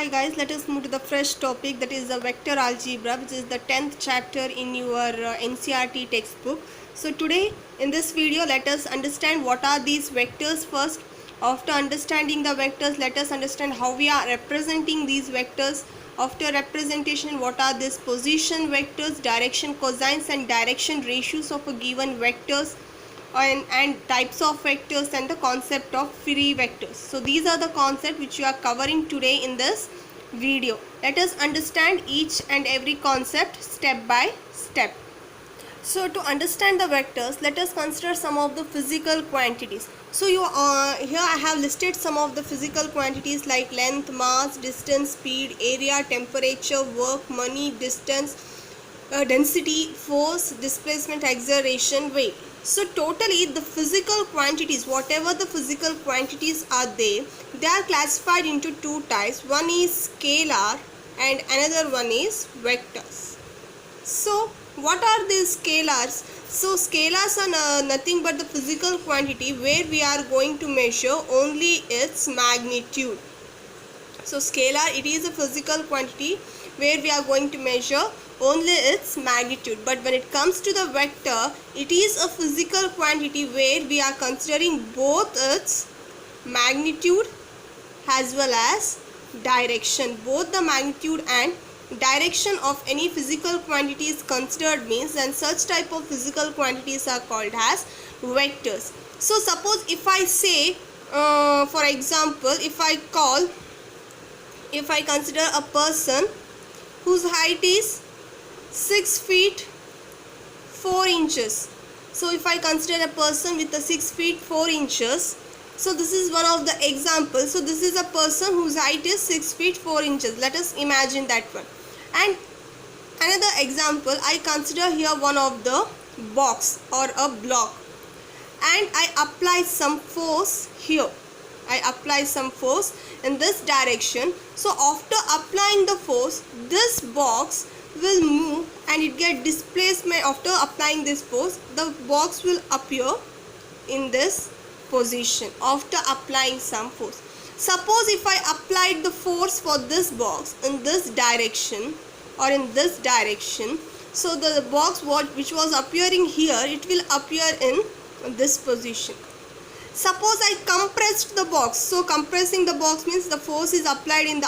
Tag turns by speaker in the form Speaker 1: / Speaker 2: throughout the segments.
Speaker 1: Hi guys, let us move to the fresh topic, that is the vector algebra, which is the 10th chapter in your NCERT textbook. So today in this video let us understand what are these vectors first. After understanding the vectors, let us understand how we are representing these vectors. After representation, what are these position vectors, direction cosines and direction ratios of a given vectors, and types of vectors and the concept of free vectors. So these are the concepts which you are covering today in this video. Let us understand each and every concept step by step. So to understand the vectors, let us consider some of the physical quantities. So here I have listed some of the physical quantities like length, mass, distance, speed, area, temperature, work, money, distance, density, force, displacement, acceleration, weight. So totally the physical quantities, whatever the physical quantities are they are classified into two types. One is scalar and another one is vectors. So what are these scalars? So scalars are nothing but the physical quantity where we are going to measure only its magnitude. So scalar, it is a physical quantity where we are going to measure only its magnitude. But when it comes to the vector, it is a physical quantity where we are considering both its magnitude as well as direction. Both the magnitude and direction of any physical quantity is considered means, and such type of physical quantities are called as vectors. So suppose if I say for example, if I consider a person whose height is 6 feet 4 inches. So if I consider a person with a 6 feet 4 inches, so this is one of the examples. So this is a person whose height is 6 feet 4 inches. Let us imagine that one. And another example, I consider here one of the box or a block, and I apply some force here. I apply some force in this direction. So after applying the force, this box will move and it get displacement. After applying this force, the box will appear in this position after applying some force. Suppose if I applied the force for this box in this direction or in this direction, so the box which was appearing here, it will appear in this position. Suppose I compressed the box. So compressing the box means the force is applied in the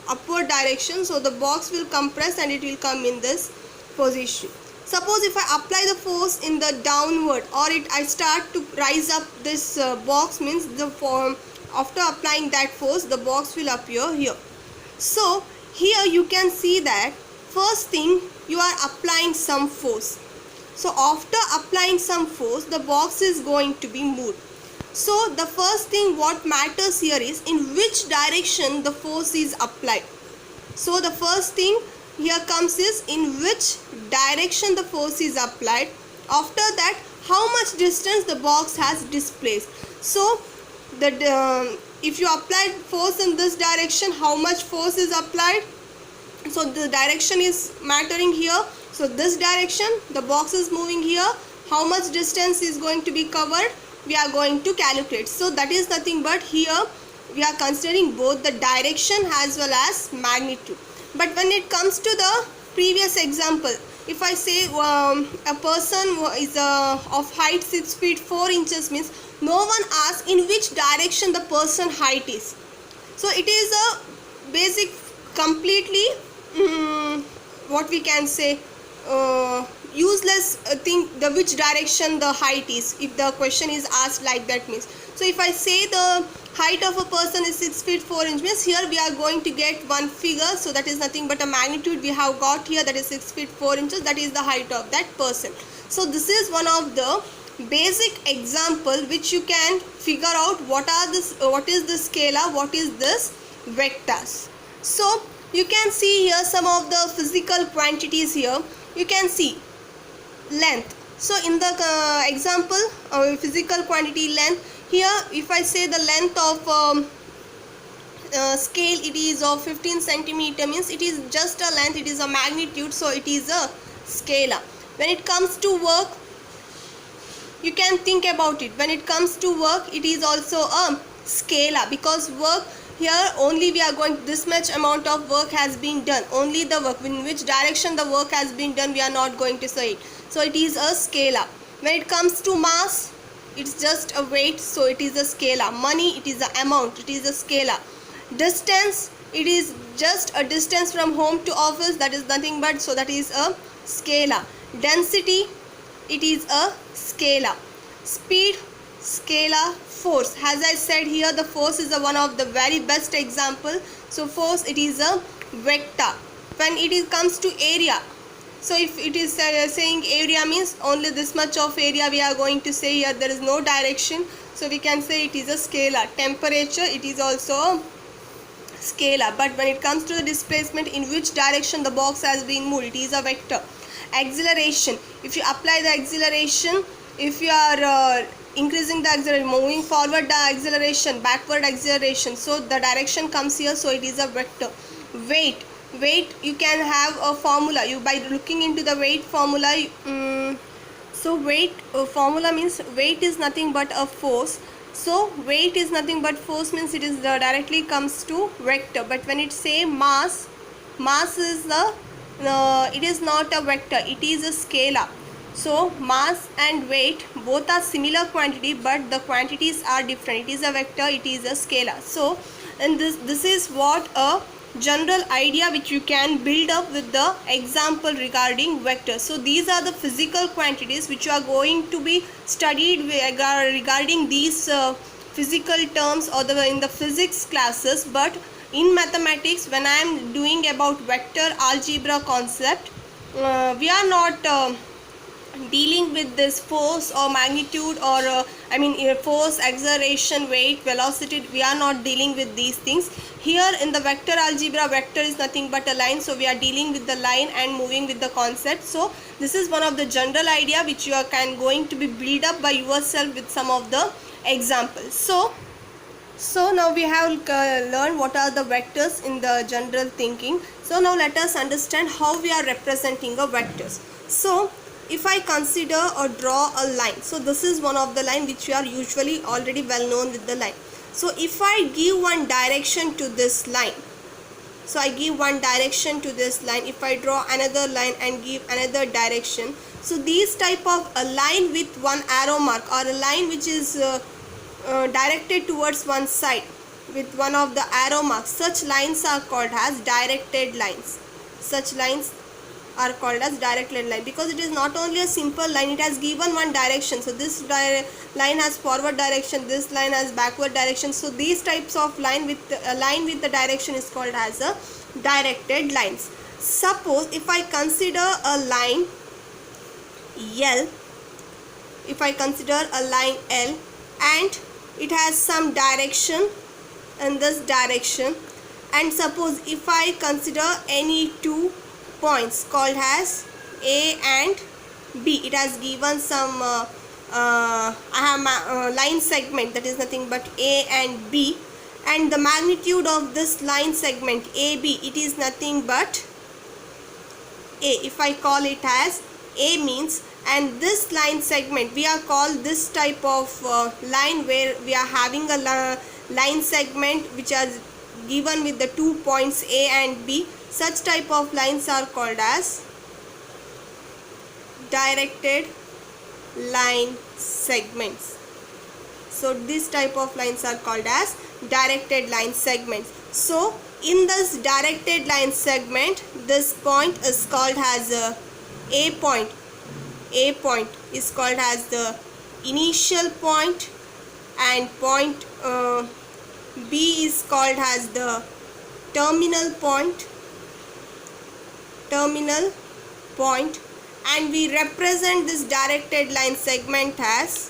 Speaker 1: upward direction. So the box will compress and it will come in this position. Suppose if I apply the force in the downward, or I start to rise up this box means after applying that force, the box will appear here. So here you can see that first thing, you are applying some force. So after applying some force, the box is going to be moved. So the first thing what matters here is in which direction the force is applied. So the first thing here comes is in which direction the force is applied. After that, how much distance the box has displaced. So if you applied force in this direction, how much force is applied? So the direction is mattering here. So this direction, the box is moving here. How much distance is going to be covered? We are going to calculate. So that is nothing but here we are considering both the direction as well as magnitude. But when it comes to the previous example, if I say a person is of height 6 feet 4 inches means no one asks in which direction the person height is. So it is a basic completely what we can say useless thing, which direction the height is, if the question is asked like that means. So if I say the height of a person is 6 feet 4 inches means here we are going to get one figure. So that is nothing but a magnitude we have got here, that is 6 feet 4 inches, that is the height of that person. So this is one of the basic example which you can figure out what is the scalar, what is this vectors. So you can see here some of the physical quantities here. You can see length. So in the example physical quantity length, here if I say the length of scale, it is of 15 centimeter means it is just a length, it is a magnitude, so it is a scalar. When it comes to work, you can think about it. When it comes to work, it is also a scalar, because work here only we are going, this much amount of work has been done, only the work, in which direction the work has been done, we are not going to say it. So it is a scalar. When it comes to mass, it's just a weight, so it is a scalar. Money, it is a amount, it is a scalar. Distance, it is just a distance from home to office, that is nothing but, so that is a scalar. Density, it is a scalar. Speed, scalar. Force, as I said here, the force is one of the very best example. So force, it is a vector. When it comes to area, so if it is saying area means only this much of area we are going to say here, there is no direction, so we can say it is a scalar. Temperature, it is also a scalar. But when it comes to the displacement, in which direction the box has been moved, it is a vector. Acceleration, if you apply the acceleration, if you are increasing the acceleration, moving forward the acceleration, backward acceleration, so the direction comes here, so it is a vector. Weight, weight, you can have a formula, you by looking into the weight formula, so weight formula means weight is nothing but a force. So weight is nothing but force means it is directly comes to vector. But when it say mass, mass is the it is not a vector, it is a scalar. So mass and weight both are similar quantity, but the quantities are different. It is a vector, it is a scalar. So and this is what a general idea which you can build up with the example regarding vectors. So these are the physical quantities which you are going to be studied regarding these physical terms or in the physics classes. But in mathematics, when I am doing about vector algebra concept, we are not dealing with this force or magnitude or force, acceleration, weight, velocity. We are not dealing with these things here. In the vector algebra, vector is nothing but a line, so we are dealing with the line and moving with the concept. So this is one of the general idea which you are going to be build up by yourself with some of the examples. So now we have learned what are the vectors in the general thinking. So now let us understand how we are representing a vectors. So if I consider or draw a line, so this is one of the line which you are usually already well known with the line. So if I give one direction to this line, so I give one direction to this line, if I draw another line and give another direction, so these type of a line with one arrow mark or a line which is directed towards one side with one of the arrow marks, such lines are called as directed lines. Such lines are called as directed line because it is not only a simple line, it has given one direction. So this line has forward direction, this line has backward direction. So these types of line with the direction is called as a directed lines. Suppose if I consider a line L, if I consider a line L and it has some direction in this direction, and suppose if I consider any two points called as A and B, it has given some line segment that is nothing but A and B, and the magnitude of this line segment AB, it is nothing but A. If I call it as A means, and this line segment we are called this type of line where we are having a line segment which are given with the 2 points A and B, such type of lines are called as directed line segments. So this type of lines are called as directed line segments. So in this directed line segment, this point is called as A point. A point is called as the initial point, and point B is called as the terminal point. And we represent this directed line segment as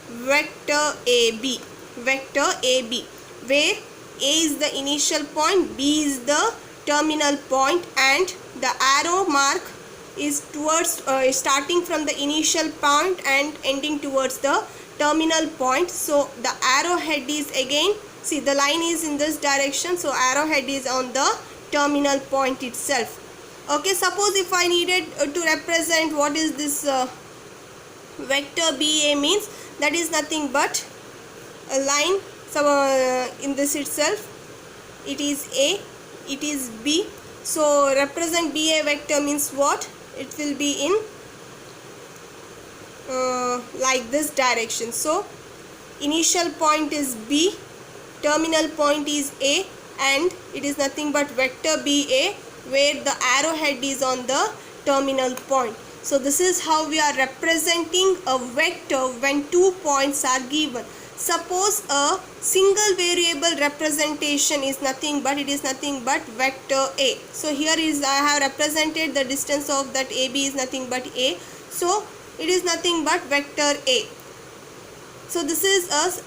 Speaker 1: vector AB. Vector AB, where A is the initial point, B is the terminal point, and the arrow mark is towards starting from the initial point and ending towards the terminal point. So the arrowhead is again, see the line is in this direction, so arrowhead is on the terminal point itself. Okay, suppose if I needed to represent what is this vector BA means, that is nothing but a line So in this itself, it is A, it is B. So represent BA vector means what? It will be in like this direction. So initial point is B, terminal point is A, and it is nothing but vector BA where the arrowhead is on the terminal point. So this is how we are representing a vector when 2 points are given. Suppose a single variable representation is nothing but, it is nothing but vector A. So here is, I have represented the distance of that AB is nothing but A. So it is nothing but vector A. So this is us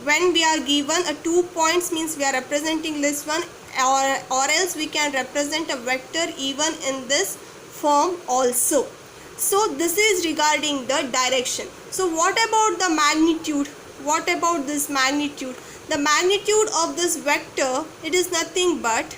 Speaker 1: when we are given a 2 points means we are representing this one, or else we can represent a vector even in this form also. So this is regarding the direction. So what about the magnitude? What about this magnitude? The magnitude of this vector, it is nothing but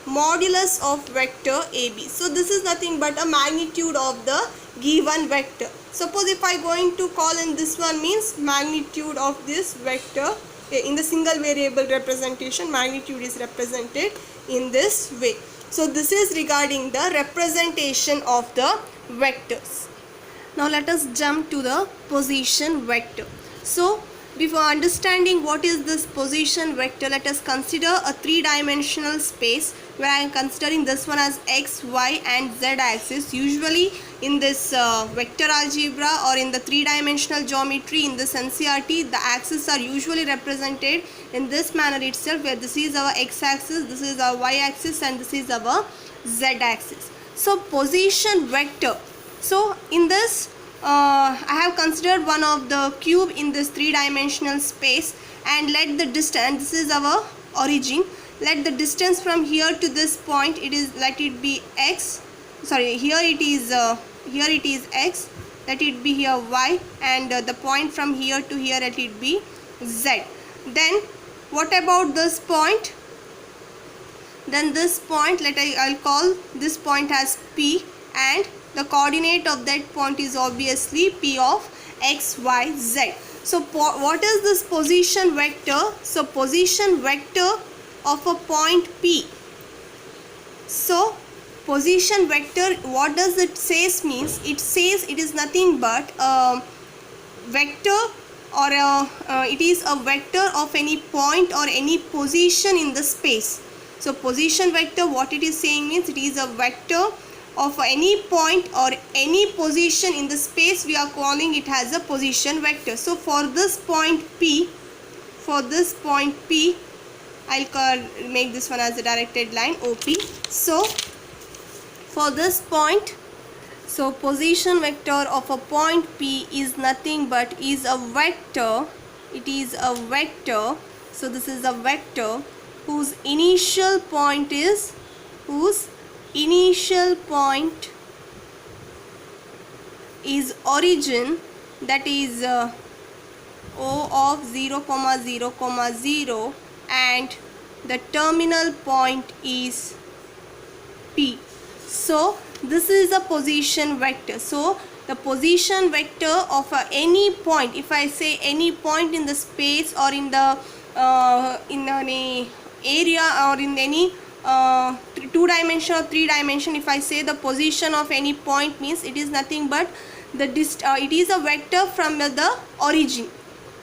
Speaker 1: modulus of vector AB. So this is nothing but a magnitude of the given vector. Suppose if I going to call in this one means magnitude of this vector in the single variable representation, magnitude is represented in this way. So this is regarding the representation of the vectors. Now let us jump to the position vector. So before understanding what is this position vector, let us consider a three-dimensional space where I am considering this one as x, y and z axis. Usually in this vector algebra or in the three-dimensional geometry in this NCERT, the axes are usually represented in this manner itself, where this is our x axis, this is our y axis and this is our z axis. So position vector. So in this I have considered one of the cube in this three-dimensional space, and let the distance, this is our origin, let the distance from here to this point, it is, let it be x, sorry, here it is x, let it be here y, and the point from here to here, let it be z. Then what about this point? Then this point, I'll call this point as P, and the coordinate of that point is obviously P of x, y, z. So what is this position vector? So position vector of a point P. So position vector, what does it says means? It says it is nothing but a vector, or it is a vector of any point or any position in the space. So position vector, what it is saying means it is a vector of any point or any position in the space, we are calling it as a position vector. So for this point P, I'll make this one as a directed line OP. So for this point, so position vector of a point P is nothing but is a vector. It is a vector. So this is a vector whose initial point is origin, that is O of 0, 0, 0, and the terminal point is P. So this is a position vector. So the position vector of any point, if I say any point in the space or in the in any area or in any 2 dimension or 3 dimension, if I say the position of any point means it is nothing but the it is a vector from the origin.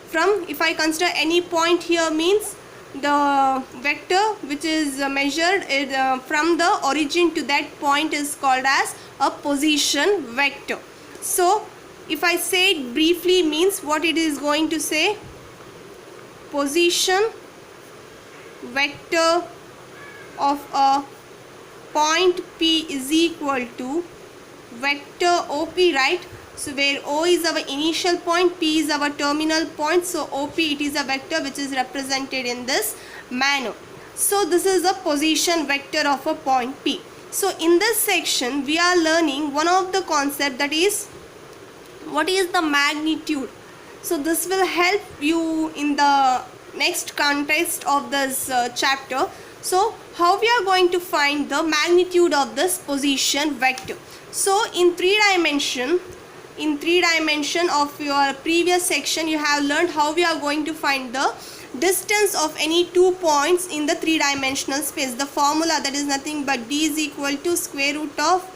Speaker 1: From, if I consider any point here means the vector which is measured from the origin to that point is called as a position vector. So if I say it briefly means what it is going to say, position vector of a point P is equal to vector OP, right? So where O is our initial point, P is our terminal point, so OP, it is a vector which is represented in this manner. So this is a position vector of a point P. So in this section we are learning one of the concept, that is what is the magnitude. So this will help you in the next context of this chapter. So how we are going to find the magnitude of this position vector. So in 3 dimension, in 3 dimension of your previous section, you have learned how we are going to find the distance of any 2 points in the 3 dimensional space. The formula, that is nothing but d is equal to square root of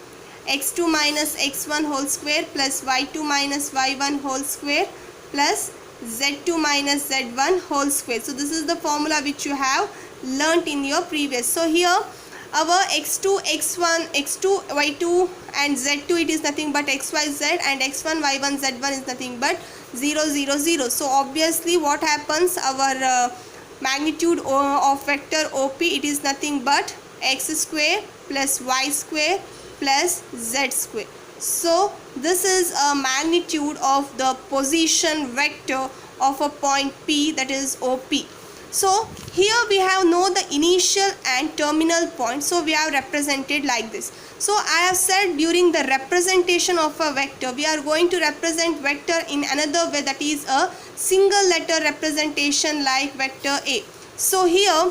Speaker 1: x2 minus x1 whole square plus y2 minus y1 whole square plus z2 minus z1 whole square. So this is the formula which you have learnt in your previous. So here our x2, x1, x2, y2 and z2, it is nothing but xyz, and x1, y1, z1 is nothing but 0, 0, 0. So obviously what happens, our magnitude of vector OP, it is nothing but x square plus y square plus z square. So this is a magnitude of the position vector of a point P, that is OP. So here we have know the initial and terminal point, so we have represented like this. So I have said during the representation of a vector, we are going to represent vector in another way, that is a single letter representation like vector A. So here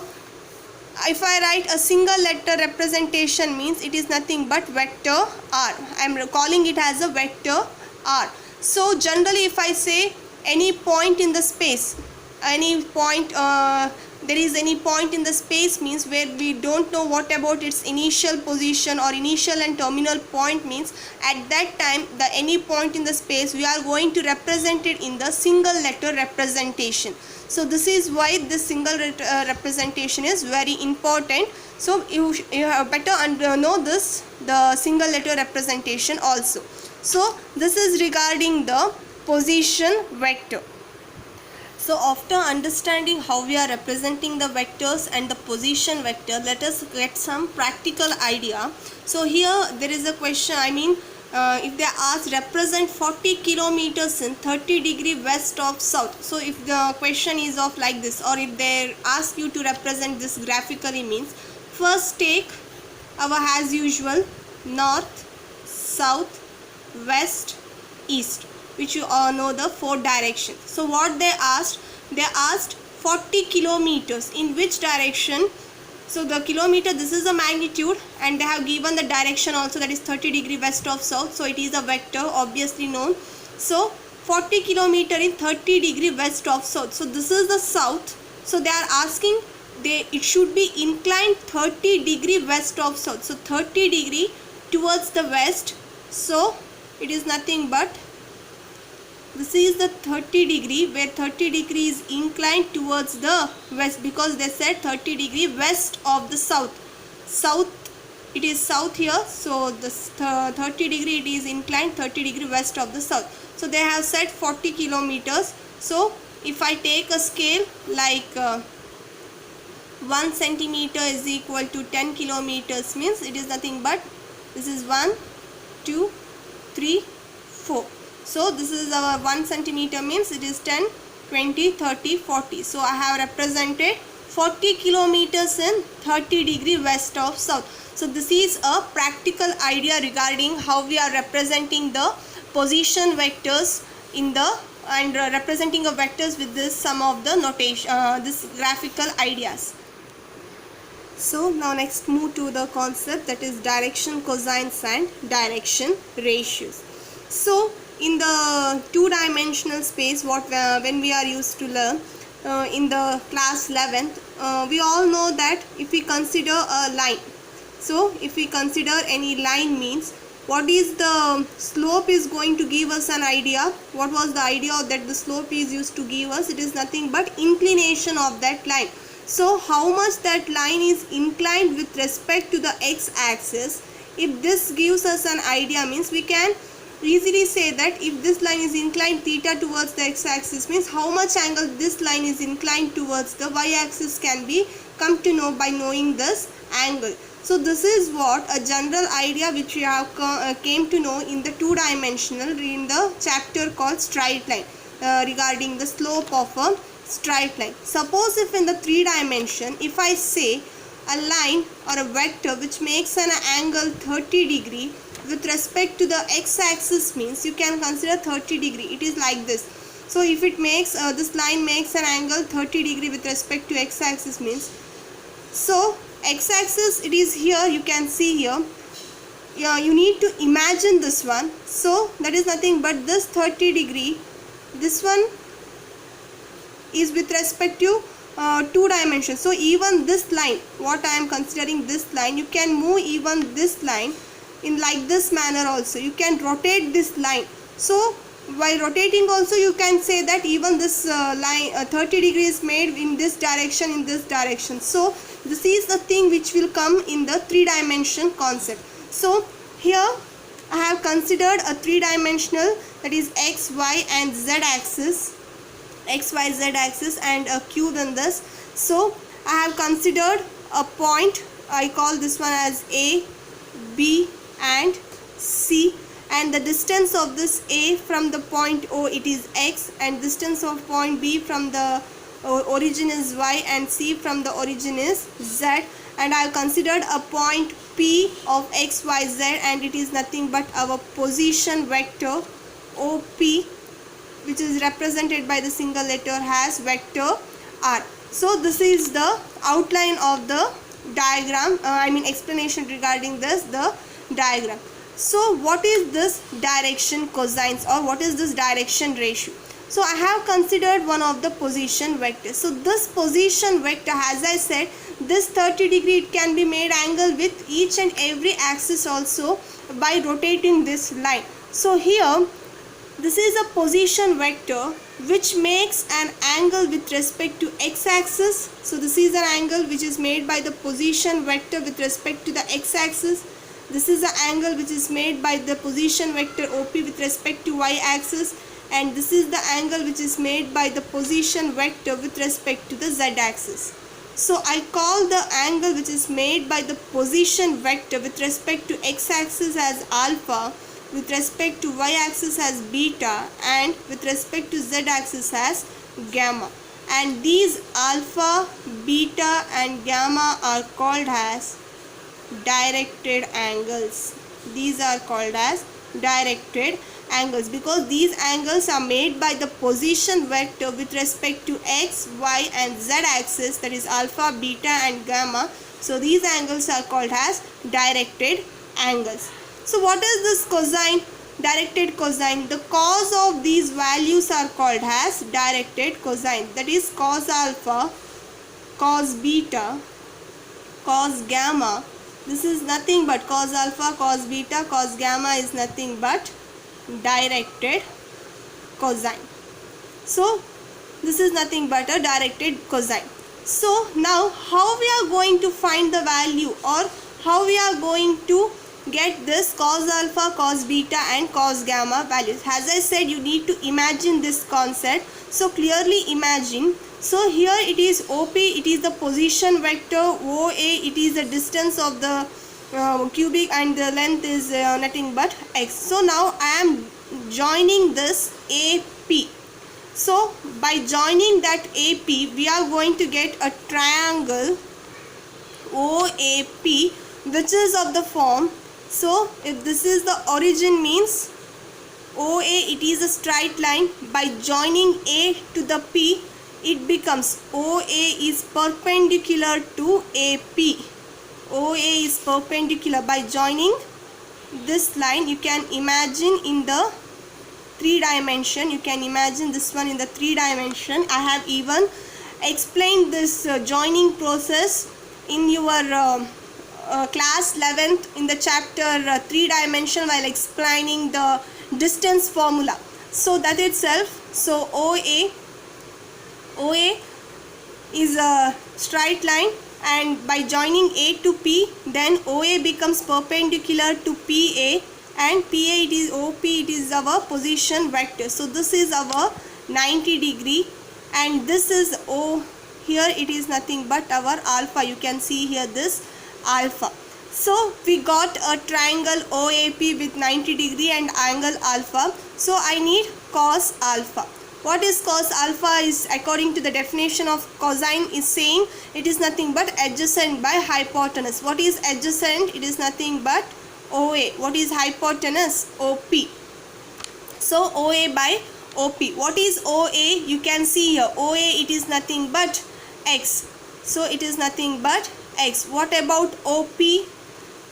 Speaker 1: if I write a single letter representation, means it is nothing but vector R. I am calling it as a vector R. So generally if I say any point in the space, any point, there is any point in the space means where we don't know what about its initial position or initial and terminal point, means at that time the any point in the space we are going to represent it in the single letter representation. So this is why this single representation is very important. So you have better know this, the single letter representation also. So this is regarding the position vector. So after understanding how we are representing the vectors and the position vector, let us get some practical idea. So here there is a question, if they ask represent 40 kilometers in 30 degree west of south. So if the question is of like this, or if they ask you to represent this graphically, means first take our as usual north, south, west, east, which you all know the 4 directions. So what they asked 40 kilometers in which direction. So the kilometer, this is a magnitude, and they have given the direction also, that is 30 degree west of south. So it is a vector, obviously known. So 40 kilometer in 30 degree west of south. So this is the south. So they are asking, it should be inclined 30 degree west of south. So 30 degree towards the west. So it is nothing but, this is the 30 degree, where 30 degree is inclined towards the west, because they said 30 degree west of the south. South, it is south here. So this 30 degree, it is inclined 30 degree west of the south. So they have said 40 kilometers. So if I take a scale like 1 centimeter is equal to 10 kilometers, means it is nothing but, this is 1, 2, 3, 4. So this is our 1 centimeter, means it is 10, 20, 30, 40. So I have represented 40 kilometers in 30 degree west of south. So this is a practical idea regarding how we are representing the position vectors in the, and representing of vectors with this some of the notation, this graphical ideas. So now next move to the concept, that is direction cosines and direction ratios. So in the 2-dimensional space, when we are used to learn in the class 11th, we all know that if we consider a line, so if we consider any line, means what is the slope is going to give us an idea. What was the idea that the slope is used to give us? It is nothing but inclination of that line. So how much that line is inclined with respect to the x-axis, if this gives us an idea, means we can easily say that if this line is inclined theta towards the x-axis, means how much angle this line is inclined towards the y-axis can be come to know by knowing this angle. So this is what a general idea which we have came to know in the 2-dimensional in the chapter called straight line, regarding the slope of a straight line. Suppose if in the 3-dimension, if I say a line or a vector which makes an angle 30 degree with respect to the x-axis, means you can consider 30 degree. It is like this. So if it makes this line makes an angle 30 degree with respect to x-axis, means, so x-axis, it is here, you can see here you need to imagine this one. So that is nothing but this 30 degree, this one is with respect to 2 dimensions. So even this line, what I am considering this line, you can move even this line in like this manner also. You can rotate this line. So while rotating also you can say that even this line 30 degrees made in this direction, in this direction. So this is the thing which will come in the 3-dimension concept. So here I have considered a 3-dimensional, that is x, y and z axis, x, y, z axis, and a cube in this. So I have considered a point, I call this one as A, B and C, and the distance of this A from the point O, it is x, and distance of point B from the origin is y, and C from the origin is z. And I have considered a point P of x, y, z, and it is nothing but our position vector OP, which is represented by the single letter as vector r. So this is the outline of the diagram, explanation regarding this, the diagram. So what is this direction cosines, or what is this direction ratio? So I have considered one of the position vectors. So this position vector, as I said, this 30 degree, it can be made angle with each and every axis also by rotating this line. So here this is a position vector which makes an angle with respect to x-axis. So this is an angle which is made by the position vector with respect to the x-axis. This is the angle which is made by the position vector OP with respect to y-axis, and this is the angle which is made by the position vector with respect to the z-axis. So I call the angle which is made by the position vector with respect to x-axis as alpha, with respect to y-axis as beta, and with respect to z-axis as gamma. And these alpha, beta and gamma are called as directed angles. These are called as directed angles because these angles are made by the position vector with respect to x, y and z axis, that is alpha, beta and gamma. So these angles are called as directed angles. So what is this cosine? Directed cosine. The cos of these values are called as directed cosine, that is cos alpha, cos beta, cos gamma. This is nothing but cos alpha, cos beta, cos gamma is nothing but directed cosine. So this is nothing but a directed cosine. So now how we are going to find the value, or how we are going to get this cos alpha, cos beta and cos gamma values? As I said, you need to imagine this concept. So clearly imagine. So here it is OP, it is the position vector, OA, it is the distance of the cubic, and the length is nothing but x. So now I am joining this AP. So by joining that AP, we are going to get a triangle OAP, which is of the form. So if this is the origin, means OA, it is a straight line. By joining A to the P, it becomes OA is perpendicular to AP. OA is perpendicular. By joining this line, you can imagine in the 3-dimension. You can imagine this one in the 3-dimension. I have even explained this joining process in your class 11th in the chapter 3-dimension while explaining the distance formula. So that itself. So OA is a straight line, and by joining A to P, then OA becomes perpendicular to PA, and PA, it is OP, it is our position vector. So this is our 90 degree, and this is O. Here it is nothing but our alpha. You can see here this alpha. So we got a triangle OAP with 90 degree and angle alpha. So I need cos alpha. What is cos alpha? Is according to the definition of cosine is saying it is nothing but adjacent by hypotenuse. What is adjacent? It is nothing but OA. What is hypotenuse? OP. So OA by OP. What is OA? You can see here OA, it is nothing but x. So it is nothing but x. What about OP?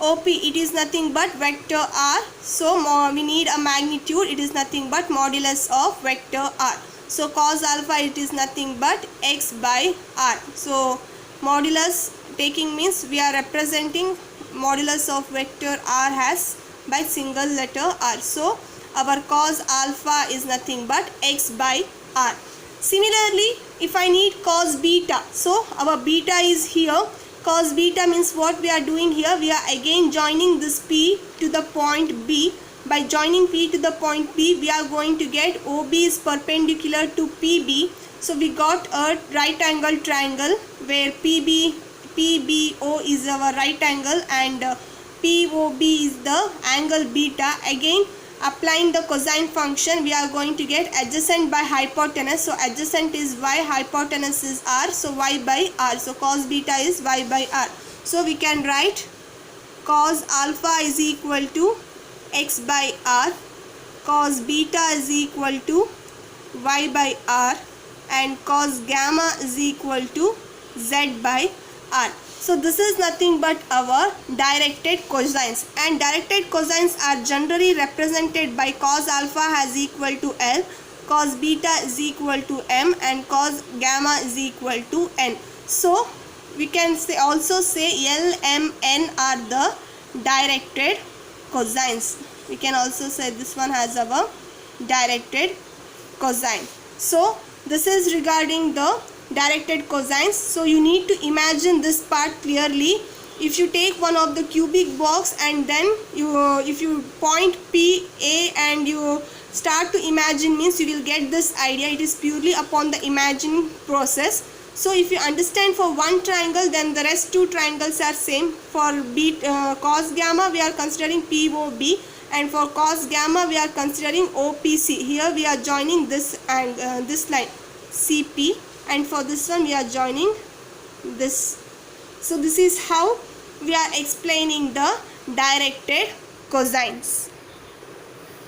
Speaker 1: OP, it is nothing but vector R. So we need a magnitude, it is nothing but modulus of vector R. So cos alpha, it is nothing but x by R. So modulus taking means we are representing modulus of vector R as by single letter R. So our cos alpha is nothing but x by R. Similarly, if I need cos beta, so our beta is here. Cos beta means what we are doing here, we are again joining this P to the point B. By joining P to the point B, we are going to get OB is perpendicular to PB. So we got a right angle triangle where PBO is our right angle and POB is the angle beta. Again, applying the cosine function, we are going to get adjacent by hypotenuse. So adjacent is y, hypotenuse is r, so y by r. So cos beta is y by r. So we can write cos alpha is equal to x by r, cos beta is equal to y by r, and cos gamma is equal to z by r. So this is nothing but our directed cosines, and directed cosines are generally represented by cos alpha as equal to L, cos beta is equal to M, and cos gamma is equal to N. So we can also say L, M, N are the directed cosines. We can also say this one has our directed cosine. So this is regarding the directed cosines. So you need to imagine this part clearly. If you take one of the cubic box and then if you point P, A and you start to imagine means you will get this idea. It is purely upon the imagining process. So if you understand for one triangle, then the rest two triangles are same. For cos gamma we are considering POB, and for cos gamma we are considering OPC. Here we are joining this and this line CP, and for this one we are joining this. So this is how we are explaining the directed cosines.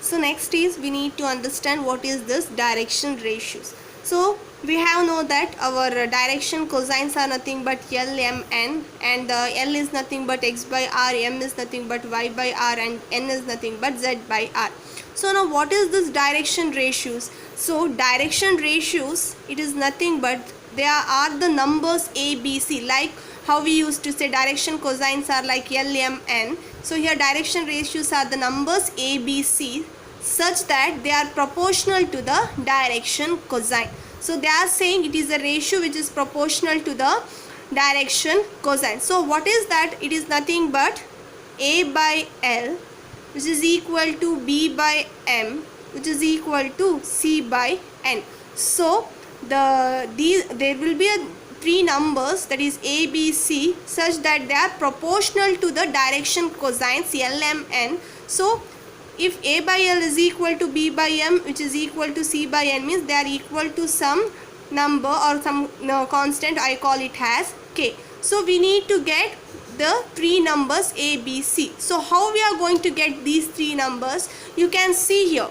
Speaker 1: So next is we need to understand what is this direction ratios. So we have know that our direction cosines are nothing but L, M, N, and L is nothing but x by r, M is nothing but y by r, and N is nothing but z by r. So now what is this direction ratios? So direction ratios, it is nothing but there are the numbers A, B, C, like how we used to say direction cosines are like L, M, N. So here direction ratios are the numbers A, B, C such that they are proportional to the direction cosine. So they are saying it is a ratio which is proportional to the direction cosine. So what is that? It is nothing but A by L, which is equal to B by M, which is equal to C by N. So there will be three numbers, that is A, B, C, such that they are proportional to the direction cosines L, M, N. So if A by L is equal to B by M, which is equal to C by N, means they are equal to some number or some constant, I call it as K. So we need to get the three numbers A, B, C. So how we are going to get these three numbers? You can see here.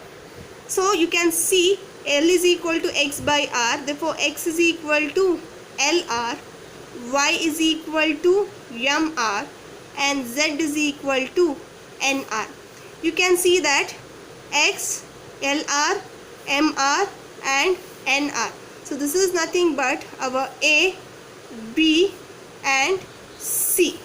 Speaker 1: So you can see L is equal to x by r, therefore x is equal to LR, y is equal to MR, and z is equal to NR. You can see that x, LR, MR and NR. So this is nothing but our A, B and C.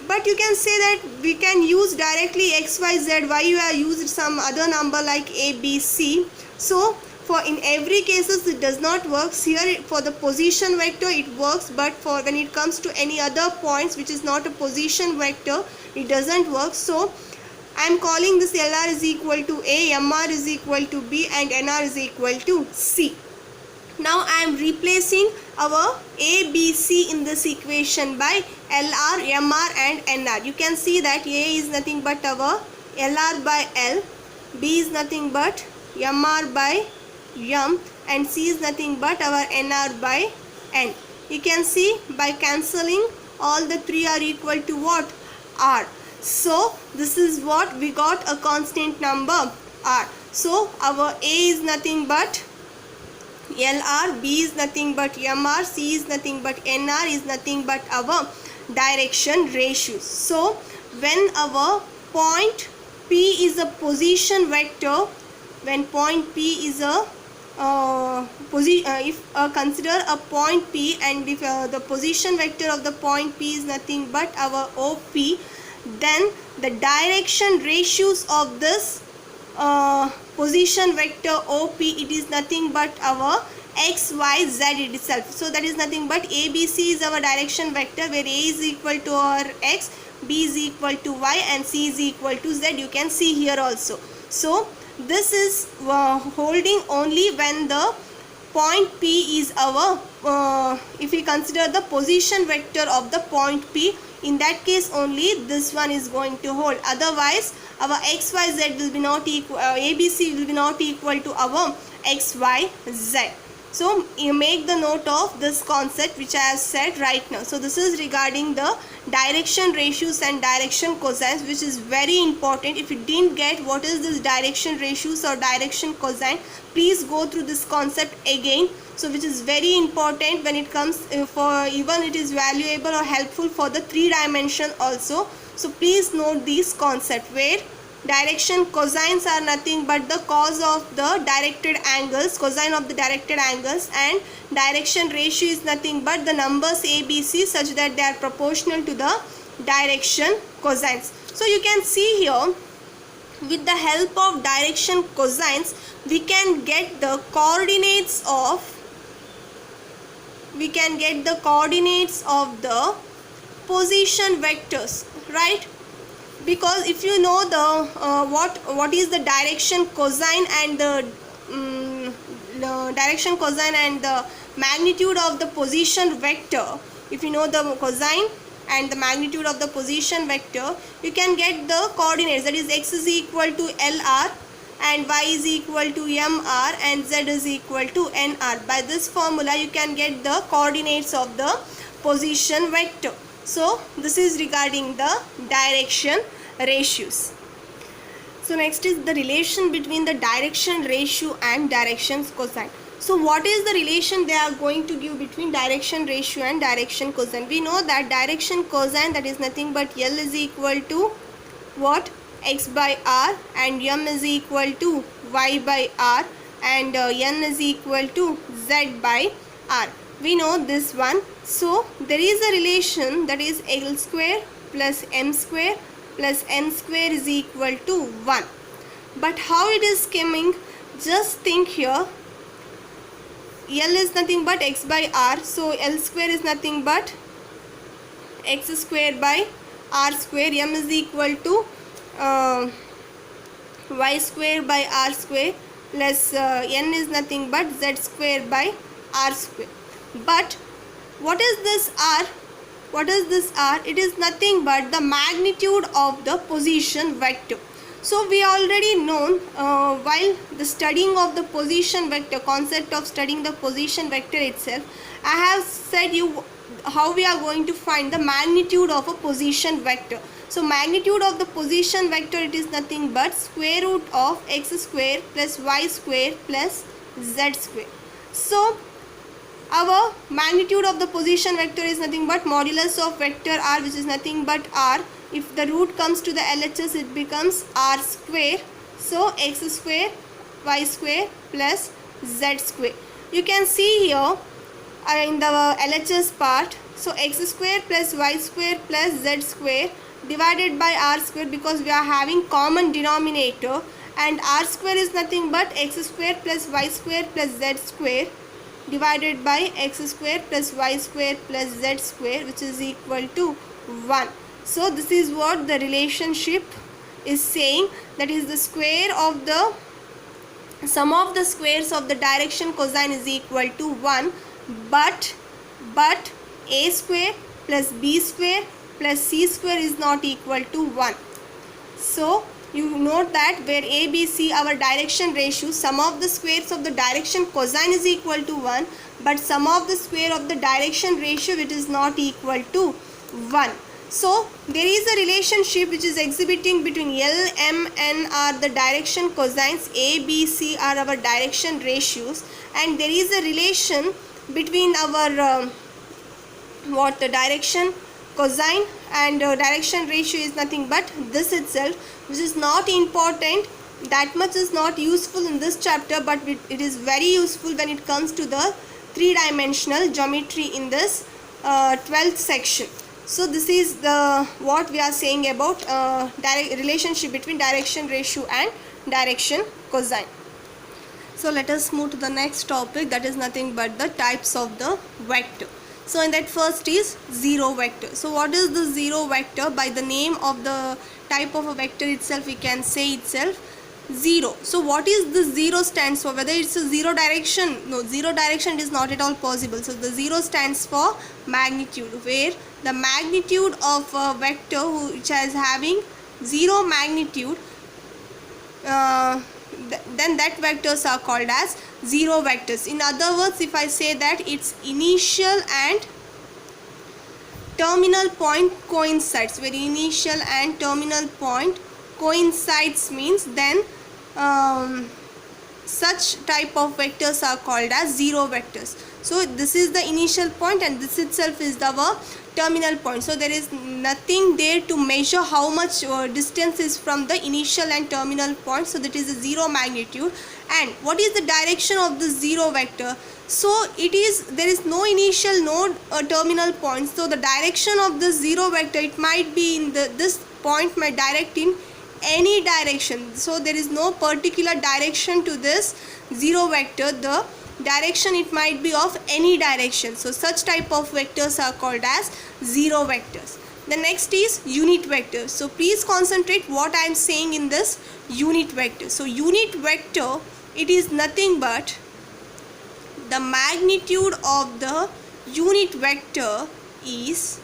Speaker 1: But you can say that we can use directly x, y, z. Why you have used some other number like A, B, C? So for in every cases it does not work. Here for the position vector it works, but for when it comes to any other points which is not a position vector, it doesn't work. So I am calling this LR is equal to A, MR is equal to B and NR is equal to C. Now I am replacing our A, B, C in this equation by LR, MR and NR. You can see that A is nothing but our LR by L, B is nothing but MR by M, and C is nothing but our NR by N. You can see by cancelling all the three are equal to what? R. So this is what we got, a constant number R. So our A is nothing but LR, B is nothing but MR, C is nothing but NR is nothing but our direction ratios. So when our point P is a position vector, when point P is a consider a point P, and if the position vector of the point P is nothing but our OP, then the direction ratios of this position vector OP, it is nothing but our x, y, z itself. So that is nothing but ABC is our direction vector, where A is equal to our x, B is equal to y, and C is equal to z. You can see here also. So this is holding only when the point P is our if we consider the position vector of the point P, in that case only this one is going to hold. Otherwise our x, y, z will be not equal, ABC will be not equal to our x, y, z. So you make the note of this concept which I have said right now. So this is regarding the direction ratios and direction cosines, which is very important. If you didn't get what is this direction ratios or direction cosine, please go through this concept again. So which is very important when it comes for, even it is valuable or helpful for the 3 dimension also. So please note this concept, where direction cosines are nothing but the cos of the directed angles, cosine of the directed angles, and direction ratio is nothing but the numbers ABC such that they are proportional to the direction cosines. So you can see here, with the help of direction cosines, we can get the coordinates of the position vectors, right? Because if you know the what is the direction cosine and the direction cosine and the magnitude of the position vector, if you know the cosine and the magnitude of the position vector, you can get the coordinates, that is x is equal to LR and y is equal to MR and z is equal to NR. By this formula you can get the coordinates of the position vector. So this is regarding the direction ratios. So next is the relation between the direction ratio and direction cosine. So what is the relation they are going to give between direction ratio and direction cosine? We know that direction cosine, that is nothing but L is equal to what? X by R, and M is equal to Y by R, and N is equal to Z by R. We know this one. So there is a relation, that is L square plus M square plus N square is equal to 1. But how it is coming? Just think here. L is nothing but X by R. So L square is nothing but X square by R square. M is equal to Y square by R square plus N is nothing but Z square by R square. But what is this R? What is this R? It is nothing but the magnitude of the position vector. So we already known while the studying of the position vector, concept of studying the position vector itself, I have said you how we are going to find the magnitude of a position vector. So magnitude of the position vector, it is nothing but square root of x square plus y square plus z square. So our magnitude of the position vector is nothing but modulus of vector r, which is nothing but r. If the root comes to the LHS, it becomes r square. So x square y square plus z square. You can see here in the LHS part, so x square plus y square plus z square divided by r square, because we are having common denominator, and r square is nothing but x square plus y square plus z square divided by x square plus y square plus z square, which is equal to 1. So this is what the relationship is saying, that is the square of the sum of the squares of the direction cosine is equal to 1, but a square plus b square plus c square is not equal to 1. So you note that where a, b, c, our direction ratio, sum of the squares of the direction cosine is equal to 1, but sum of the square of the direction ratio, it is not equal to 1. So there is a relationship which is exhibiting between L, M, N are the direction cosines, A, B, C are our direction ratios, and there is a relation between our the direction cosine and direction ratio is nothing but this itself, which is not important. That much is not useful in this chapter, but it is very useful when it comes to the three-dimensional geometry in this 12th section. So this is the what we are saying about relationship between direction ratio and direction cosine. So let us move to the next topic, that is nothing but the types of the vector. So in that first is zero vector. So what is the zero vector? By the name of the type of a vector itself, we can say itself zero. So what is the zero stands for? Whether it's a zero direction? No, zero direction is not at all possible. So the zero stands for magnitude, where the magnitude of a vector which is having zero magnitude, then that vectors are called as zero vectors. In other words, if I say that its initial and terminal point coincides, where initial and terminal point coincides means then such type of vectors are called as zero vectors. So this is the initial point and this itself is our terminal point. So there is nothing there to measure how much distance is from the initial and terminal point. So that is a zero magnitude. And what is the direction of the zero vector? So it is, there is no initial node or terminal point. So the direction of the zero vector, it might be in this point might direct in any direction. So there is no particular direction to this zero vector. The direction, it might be of any direction. So such type of vectors are called as zero vectors. The next is unit vector. So please concentrate what I am saying in this unit vector. So unit vector, it is nothing but the magnitude of the unit vector is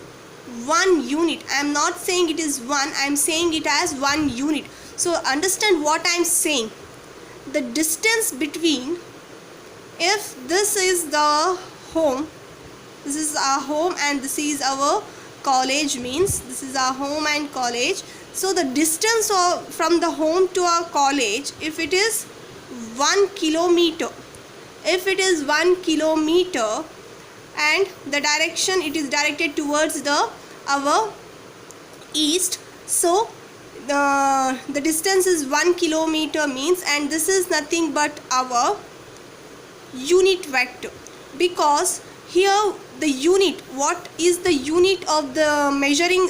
Speaker 1: 1 unit. I am not saying it is 1, I am saying it as 1 unit. So understand what I am saying. The distance between, if this is the home, this is our home and this is our college, means this is our home and college. So the distance from the home to our college, if it is 1 kilometer, if it is 1 kilometer and the direction, it is directed towards our east, so the distance is 1 kilometer means, and this is nothing but our unit vector, because here the unit, what is the unit of the measuring,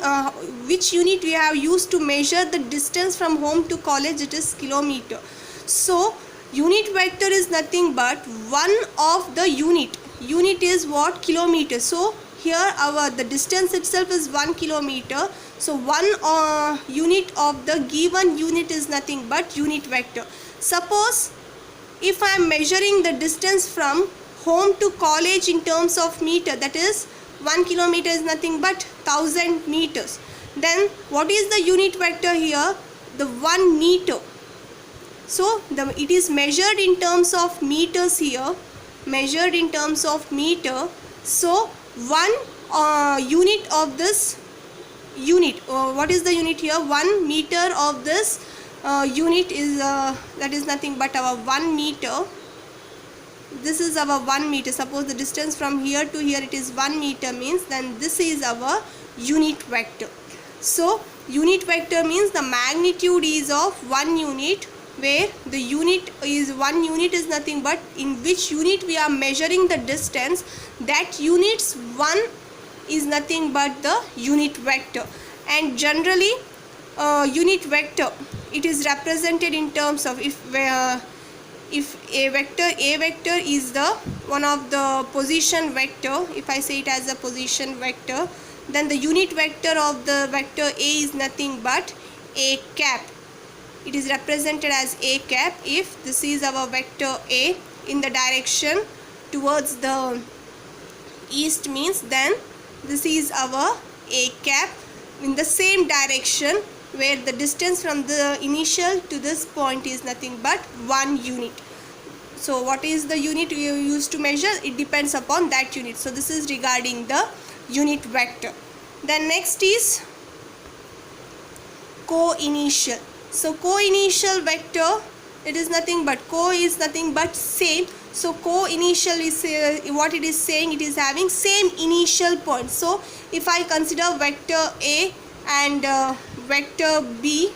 Speaker 1: which unit we have used to measure the distance from home to college, it is kilometer. So unit vector is nothing but one of the unit is what? Kilometer. So here the distance itself is 1 kilometer. So one unit of the given unit is nothing but unit vector. Suppose if I am measuring the distance from home to college in terms of meter, that is 1 kilometer is nothing but 1000 meters. Then what is the unit vector here? The 1 meter. So it is measured in terms of meters here, measured in terms of meter. So 1 unit of this unit, what is the unit here? 1 meter of this unit is that is nothing but our 1 meter. This is our 1 meter. Suppose the distance from here to here, it is 1 meter means, then this is our unit vector. So unit vector means the magnitude is of 1 unit, where the unit is 1 unit is nothing but in which unit we are measuring the distance, that unit's 1 is nothing but the unit vector. And generally unit vector, it is represented in terms of, if a vector is the one of the position vector, if I say it as a position vector, then the unit vector of the vector A is nothing but A cap. It is represented as A cap if this is our vector A in the direction towards the east means, then this is our A cap in the same direction, where the distance from the initial to this point is nothing but 1 unit. So what is the unit you use to measure? It depends upon that unit. So this is regarding the unit vector. Then next is co-initial. So co-initial vector, it is nothing but, co is nothing but same. So co-initial is what it is saying, it is having same initial point. So if I consider vector A and vector B,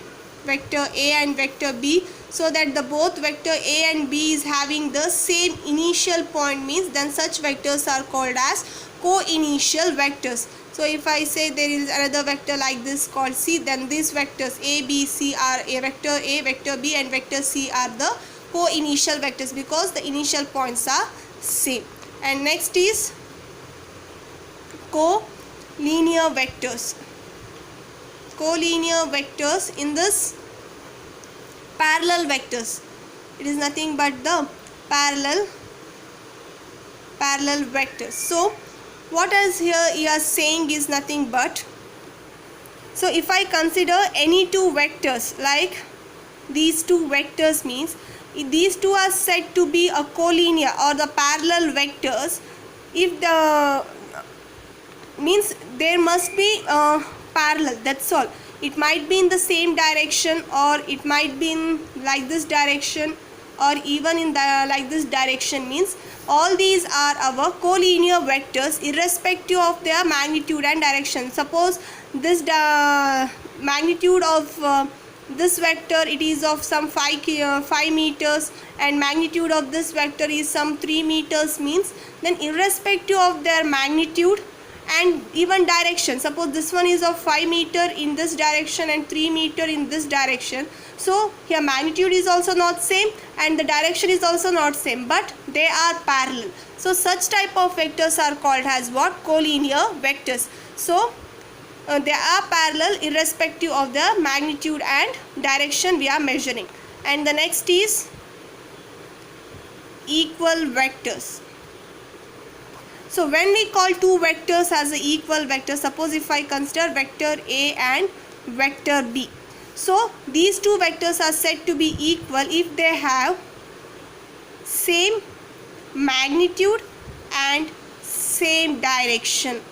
Speaker 1: vector A and vector B, so that the both vector A and B is having the same initial point, means then such vectors are called as co-initial vectors. So if I say there is another vector like this called C, then these vectors A, B, C are a vector A, vector B and vector C are the co-initial vectors because the initial points are same. And next is co-linear vectors. Co-linear vectors in this parallel vectors, it is nothing but the parallel vectors. So what else here you are saying is nothing but, so if I consider any two vectors like these two vectors, means these two are said to be a collinear or the parallel vectors. If the means there must be parallel, that's all. It might be in the same direction or it might be in like this direction or even in the like this direction, means all these are our collinear vectors irrespective of their magnitude and direction. Suppose this magnitude of this vector, it is of some 5 meters and magnitude of this vector is some 3 meters, means then irrespective of their magnitude and even direction, suppose this one is of 5 meter in this direction and 3 meter in this direction, so here magnitude is also not same and the direction is also not same, but they are parallel. So such type of vectors are called as what? Collinear vectors. So they are parallel irrespective of the magnitude and direction we are measuring. And the next is equal vectors. So when we call two vectors as an equal vector, suppose if I consider vector A and vector B, so these two vectors are said to be equal if they have same magnitude and same direction.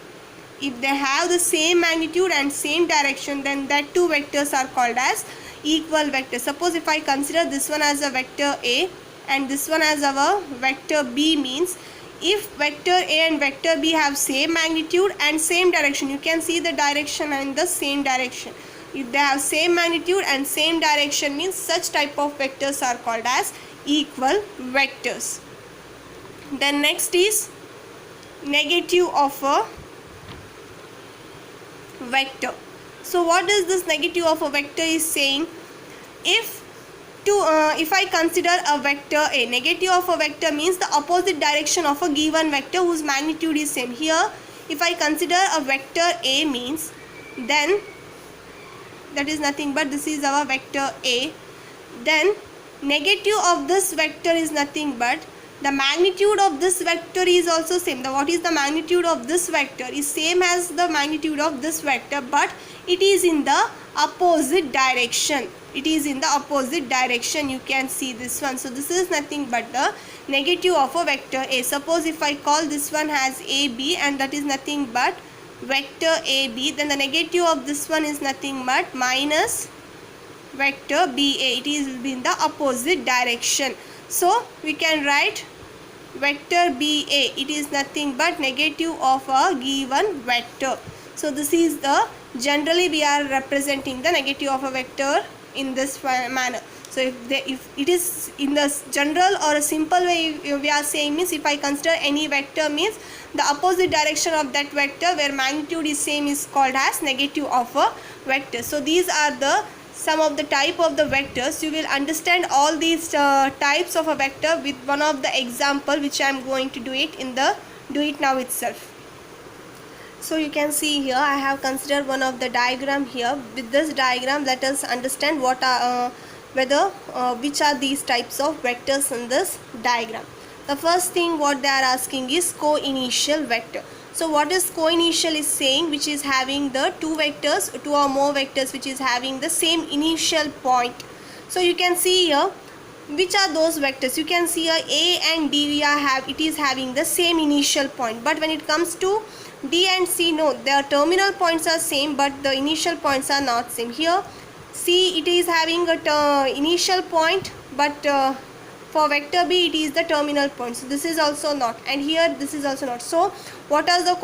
Speaker 1: If they have the same magnitude and same direction, then that two vectors are called as equal vectors. Suppose if I consider this one as a vector A and this one as our vector B, means if vector A and vector B have same magnitude and same direction, you can see the direction and the same direction. If they have same magnitude and same direction, means such type of vectors are called as equal vectors. Then next is negative of a vector. So what is this negative of a vector is saying? If I consider a vector A, negative of a vector means the opposite direction of a given vector whose magnitude is same. Here if I consider a vector A, means then that is nothing but this is our vector A, then negative of this vector is nothing but the magnitude of this vector is also same. What is the magnitude of this vector is same as the magnitude of this vector, but it is in the opposite direction. It is in the opposite direction, you can see this one. So this is nothing but the negative of a vector A. Suppose if I call this one as AB and that is nothing but vector AB, then the negative of this one is nothing but minus vector BA. It is in the opposite direction. So we can write vector BA, it is nothing but negative of a given vector. So this is the, generally we are representing the negative of a vector in this manner. So if it is in the general or a simple way we are saying, means if I consider any vector, means the opposite direction of that vector where magnitude is same is called as negative of a vector. So these are the some of the type of the vectors. You will understand all these types of a vector with one of the example which I am going to do it now itself. So you can see here I have considered one of the diagram here. With this diagram, let us understand what are which are these types of vectors in this diagram. The first thing what they are asking is co-initial vector. So what is co-initial is saying, which is having the two or more vectors which is having the same initial point. So you can see here which are those vectors. You can see here A and D it is having the same initial point, but when it comes to D and C, no, their terminal points are same but the initial points are not same. Here C, it is having a initial point, but for vector B it is the terminal point. So this is also not, and here this is also not. So what are the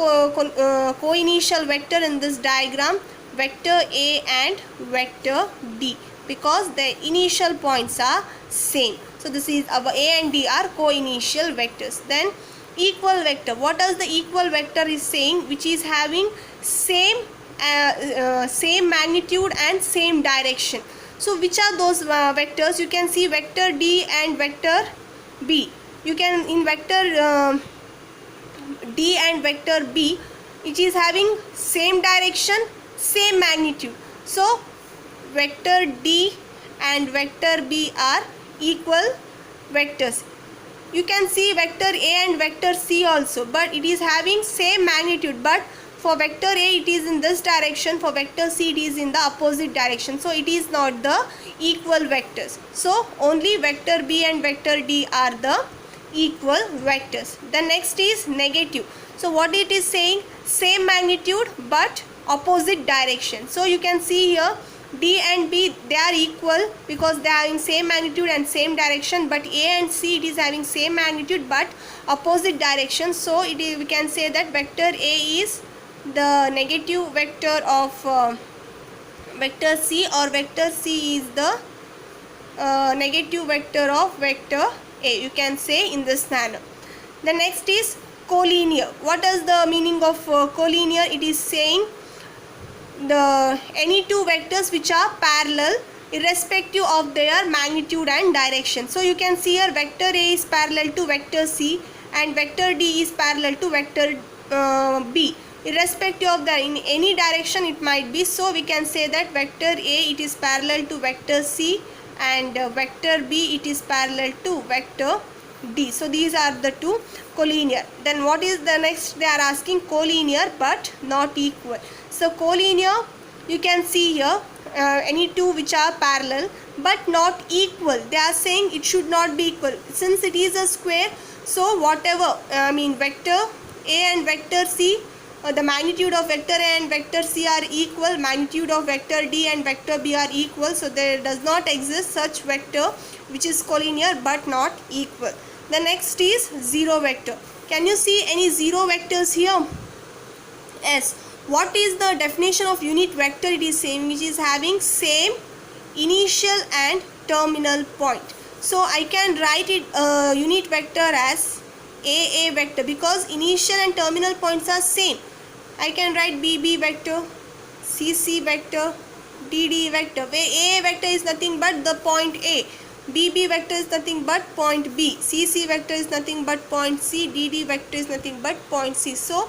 Speaker 1: co-initial vector in this diagram? Vector A and vector D, because the initial points are same. So this is our A and D are co-initial vectors. Then equal vector. What does the equal vector is saying? Which is having same magnitude and same direction. So which are those vectors? You can see vector D and vector B. You can, in vector D and vector B, it is having same direction, same magnitude. So vector D and vector B are equal vectors. You can see vector A and vector C also, but it is having same magnitude, but for vector A it is in this direction, for vector C it is in the opposite direction. So it is not the equal vectors. So only vector B and vector D are the equal vectors. The next is negative. So what it is saying? Same magnitude but opposite direction. So you can see here D and B, they are equal because they are having same magnitude and same direction, but A and C it is having same magnitude but opposite direction. So we can say that vector A is the negative vector of vector C, or vector C is the negative vector of vector A. You can say in this manner. The next is collinear. What is the meaning of collinear? It is saying any two vectors which are parallel irrespective of their magnitude and direction. So you can see here vector A is parallel to vector C and vector D is parallel to vector B, irrespective of the in any direction it might be. So we can say that vector A it is parallel to vector C and vector B it is parallel to vector D. So these are the two collinear. Then what is the next? They are asking collinear but not equal. So collinear, you can see here any two which are parallel but not equal. They are saying it should not be equal since it is a square. So whatever vector A and vector C, the magnitude of vector A and vector C are equal, magnitude of vector D and vector B are equal. So there does not exist such vector which is collinear but not equal. The next is zero vector. Can you see any zero vectors here? Yes. What is the definition of unit vector? It is same, which is having same initial and terminal point. So I can write it unit vector as AA vector because initial and terminal points are same. I can write BB vector, CC vector, DD vector, where AA vector is nothing but the point A, BB vector is nothing but point B, CC vector is nothing but point C, DD vector is nothing but point C. So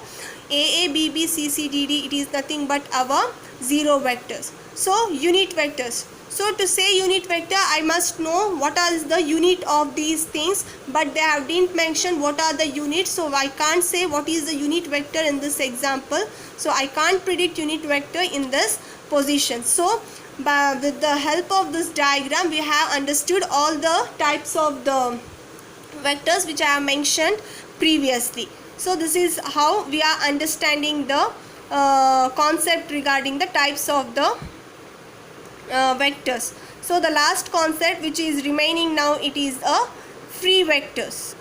Speaker 1: AA, BB, CC, DD, it is nothing but our zero vectors. So unit vectors. So to say unit vector, I must know what is the unit of these things, but they didn't mention what are the units. So I can't say what is the unit vector in this example. So I can't predict unit vector in this position. So with the help of this diagram, we have understood all the types of the vectors which I have mentioned previously. So this is how we are understanding the concept regarding the types of the vectors. So the last concept which is remaining now, it is a free vectors.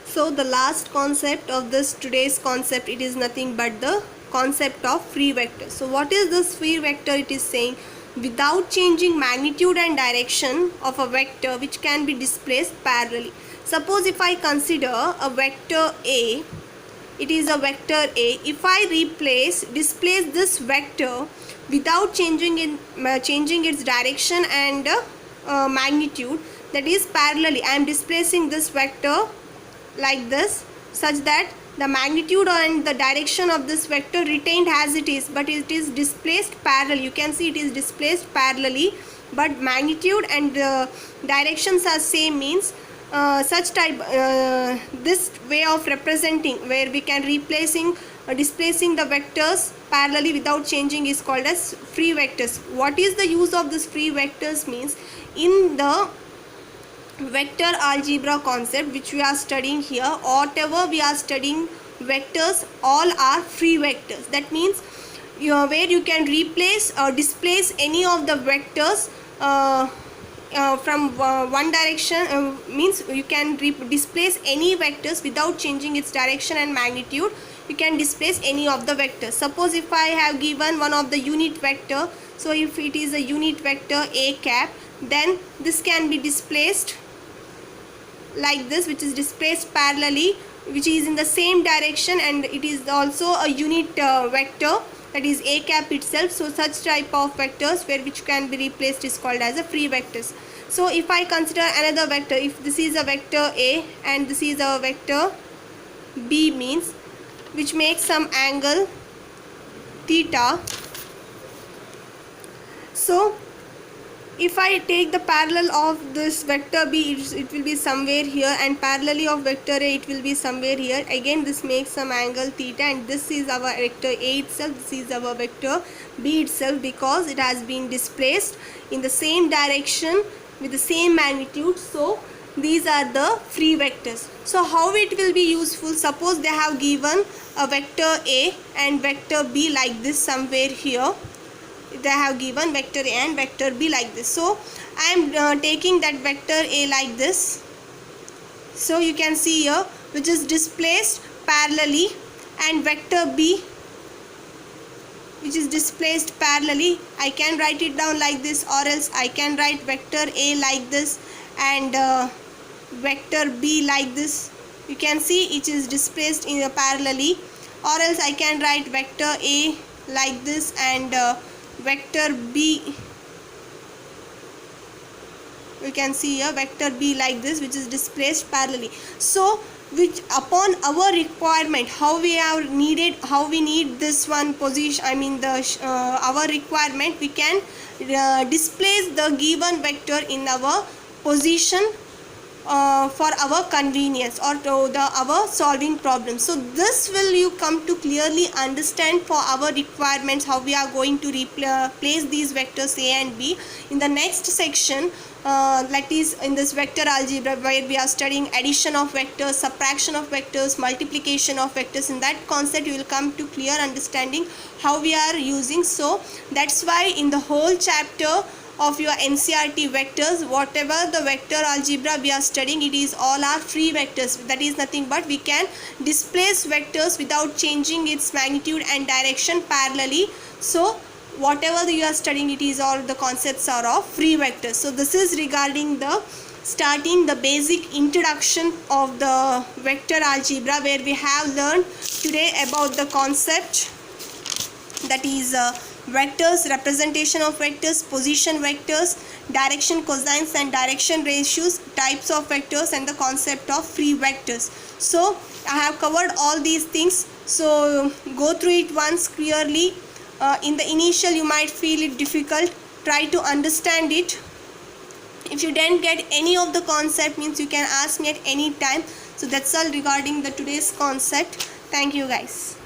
Speaker 1: So the last concept of this today's concept, it is nothing but the concept of free vectors. So what is this free vector? It is saying without changing magnitude and direction of a vector which can be displaced parallelly. Suppose if I consider a vector A, it is a vector A. If I displace this vector without changing its direction and magnitude, that is parallelly, I am displacing this vector like this, such that the magnitude and the direction of this vector retained as it is, but it is displaced parallel. You can see it is displaced parallelly, but magnitude and directions are same, means such type this way of representing where we can displacing the vectors parallelly without changing is called as free vectors. What is the use of this free vectors? Means in the vector algebra concept which we are studying here, whatever we are studying vectors, all are free vectors. That means where you can replace or displace any of the vectors from one direction, means you can displace any vectors without changing its direction and magnitude. You can displace any of the vectors. Suppose if I have given one of the unit vector, so if it is a unit vector a cap, then this can be displaced like this, which is displaced parallelly, which is in the same direction, and it is also a unit vector, that is a cap itself. So such type of vectors which can be replaced is called as a free vectors. So if I consider another vector, if this is a vector a and this is a vector b, means which makes some angle theta. So if I take the parallel of this vector b, it will be somewhere here, and parallelly of vector a, it will be somewhere here. Again, this makes some angle theta, and this is our vector a itself, this is our vector b itself, because it has been displaced in the same direction with the same magnitude. So these are the free vectors. So how it will be useful? Suppose they have given a vector a and vector b like this somewhere here. They have given vector a and vector b like this. So I am taking that vector a like this. So you can see here, which is displaced parallelly, and vector b, which is displaced parallelly. I can write it down like this, or else I can write vector a like this and vector b like this. You can see it is displaced in a parallelly, or else I can write vector a like this and vector b, we can see here vector b like this, which is displaced parallelly. So which upon our requirement, how we need this one position, I mean the our requirement, we can displace the given vector in our position for our convenience or to our solving problem. So this will you come to clearly understand for our requirements, how we are going to place these vectors a and b in the next section, like this in this vector algebra, where we are studying addition of vectors, subtraction of vectors, multiplication of vectors. In that concept you will come to clear understanding how we are using. So that's why in the whole chapter of your NCERT vectors, whatever the vector algebra we are studying, it is all our free vectors. That is nothing but we can displace vectors without changing its magnitude and direction parallelly. So whatever you are studying, it is all the concepts are of free vectors. So this is regarding the starting the basic introduction of the vector algebra, where we have learned today about the concept, that is vectors, representation of vectors, position vectors, direction cosines and direction ratios, types of vectors, and the concept of free vectors. So I have covered all these things, so go through it once clearly. In the initial you might feel it difficult, try to understand it. If you didn't get any of the concept, means you can ask me at any time. So that's all regarding the today's concept. Thank you guys.